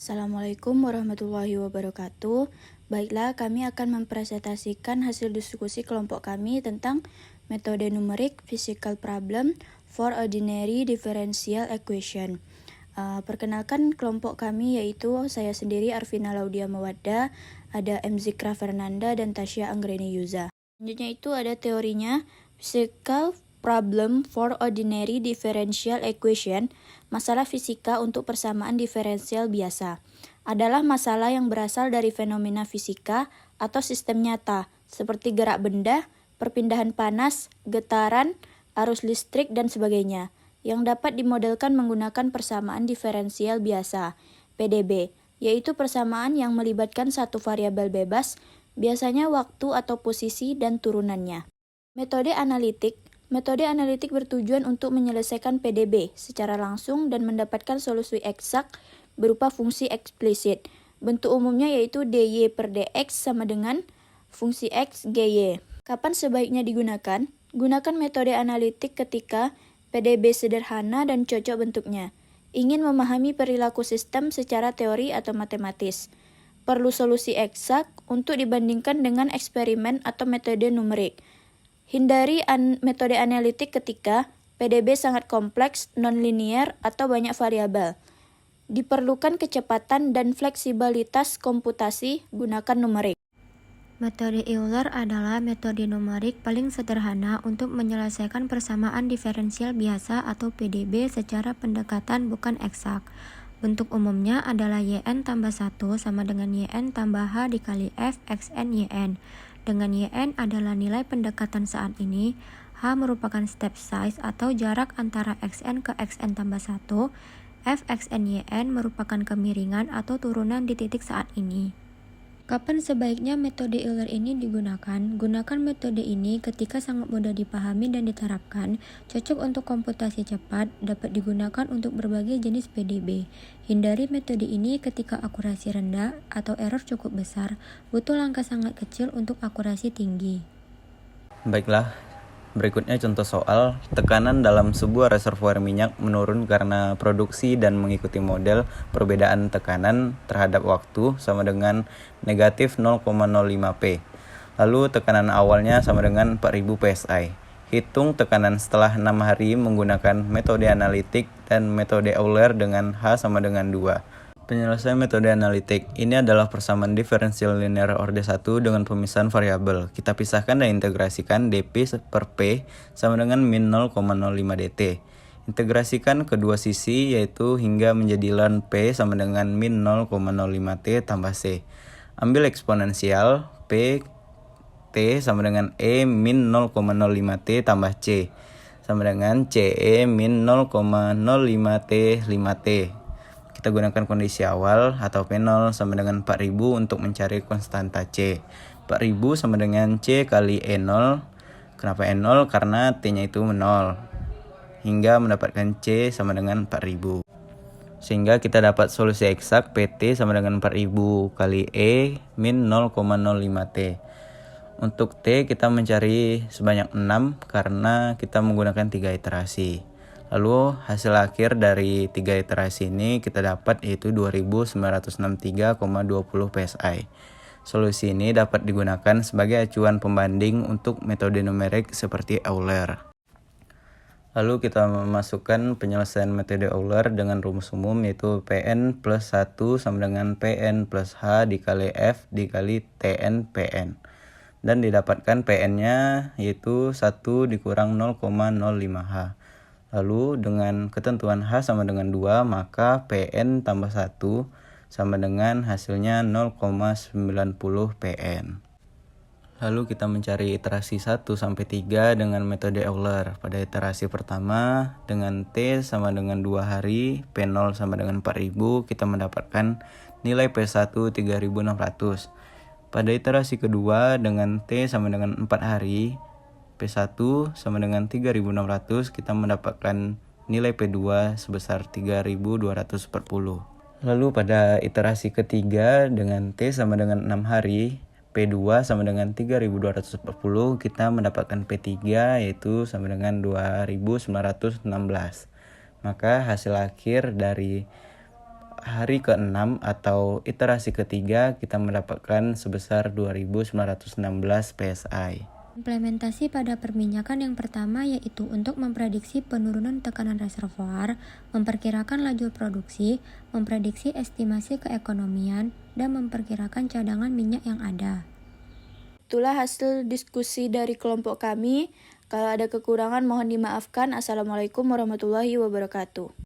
Assalamualaikum warahmatullahi wabarakatuh. Baiklah, kami akan mempresentasikan hasil diskusi kelompok kami tentang metode numerik physical problem for ordinary differential equation. Perkenalkan kelompok kami yaitu saya sendiri Arvina Laudia Mawadda, ada M. Zikra Fernanda dan Tasya Anggreni Yuza. Selanjutnya itu ada teorinya physical problem for ordinary differential equation. Masalah fisika untuk persamaan diferensial biasa adalah masalah yang berasal dari fenomena fisika atau sistem nyata seperti gerak benda, perpindahan panas, getaran, arus listrik, dan sebagainya yang dapat dimodelkan menggunakan persamaan diferensial biasa (PDB), yaitu persamaan yang melibatkan satu variabel bebas, biasanya waktu atau posisi dan turunannya. Metode analitik bertujuan untuk menyelesaikan PDB secara langsung dan mendapatkan solusi eksak berupa fungsi eksplisit. Bentuk umumnya yaitu dy per dx sama dengan fungsi x gy. Kapan sebaiknya digunakan? Gunakan metode analitik ketika PDB sederhana dan cocok bentuknya. Ingin memahami perilaku sistem secara teori atau matematis. Perlu solusi eksak untuk dibandingkan dengan eksperimen atau metode numerik. Hindari metode analitik ketika PDB sangat kompleks, non-linear, atau banyak variabel. Diperlukan kecepatan dan fleksibilitas komputasi, gunakan numerik. Metode Euler adalah metode numerik paling sederhana untuk menyelesaikan persamaan diferensial biasa atau PDB secara pendekatan bukan eksak. Bentuk umumnya adalah yn tambah 1 sama dengan yn tambah h dikali f xn yn. Dengan yn adalah nilai pendekatan saat ini, h merupakan step size atau jarak antara xn ke xn tambah 1, f xn yn merupakan kemiringan atau turunan di titik saat ini. Kapan sebaiknya metode Euler ini digunakan? Gunakan metode ini ketika sangat mudah dipahami dan diterapkan, cocok untuk komputasi cepat, dapat digunakan untuk berbagai jenis PDB. Hindari metode ini ketika akurasi rendah atau error cukup besar, butuh langkah sangat kecil untuk akurasi tinggi. Baiklah, berikutnya contoh soal. Tekanan dalam sebuah reservoir minyak menurun karena produksi dan mengikuti model perbedaan tekanan terhadap waktu sama dengan negatif 0,05 P. Lalu tekanan awalnya sama dengan 4000 PSI. Hitung tekanan setelah 6 hari menggunakan metode analitik dan metode Euler dengan H sama dengan 2. Penyelesaian metode analitik ini adalah persamaan diferensial linear orde 1 dengan pemisahan variabel. Kita pisahkan dan integrasikan dp per p sama dengan min 0,05 dt. Integrasikan kedua sisi yaitu hingga menjadi ln p sama dengan min 0,05 t tambah c. Ambil eksponensial p t sama dengan e min 0,05 t tambah c sama dengan ce min 0,05 t 5t. Kita gunakan kondisi awal atau P0 sama dengan 4000 untuk mencari konstanta C. 4000 sama dengan C kali E0. Kenapa E0? Karena T-nya itu 0. Hingga mendapatkan C sama dengan 4000. Sehingga kita dapat solusi eksak PT sama dengan 4000 kali E min 0,05 T. Untuk T kita mencari sebanyak 6 karena kita menggunakan 3 iterasi. Lalu hasil akhir dari 3 iterasi ini kita dapat yaitu 2963,20 PSI. Solusi ini dapat digunakan sebagai acuan pembanding untuk metode numerik seperti Euler. Lalu kita memasukkan penyelesaian metode Euler dengan rumus umum yaitu Pn plus 1 sama dengan Pn plus H dikali F dikali Tn Pn. Dan didapatkan Pn-nya yaitu 1 dikurang 0,05H. Lalu dengan ketentuan H sama dengan 2, maka Pn tambah 1 sama dengan hasilnya 0,90 Pn. Lalu kita mencari iterasi 1 sampai 3 dengan metode Euler. Pada iterasi pertama dengan T sama dengan 2 hari, P0 sama dengan 4000, kita mendapatkan nilai P1 3600. Pada iterasi kedua dengan T sama dengan 4 hari, P1 sama dengan 3600, kita mendapatkan nilai P2 sebesar 3240. Lalu pada iterasi ketiga dengan T sama dengan 6 hari, P2 sama dengan 3240, kita mendapatkan P3 yaitu sama dengan 2916. Maka hasil akhir dari hari ke-6 atau iterasi ketiga kita mendapatkan sebesar 2.916 PSI. Implementasi pada perminyakan yang pertama yaitu untuk memprediksi penurunan tekanan reservoir, memperkirakan laju produksi, memprediksi estimasi keekonomian, dan memperkirakan cadangan minyak yang ada. Itulah hasil diskusi dari kelompok kami. Kalau ada kekurangan mohon dimaafkan. Assalamualaikum warahmatullahi wabarakatuh.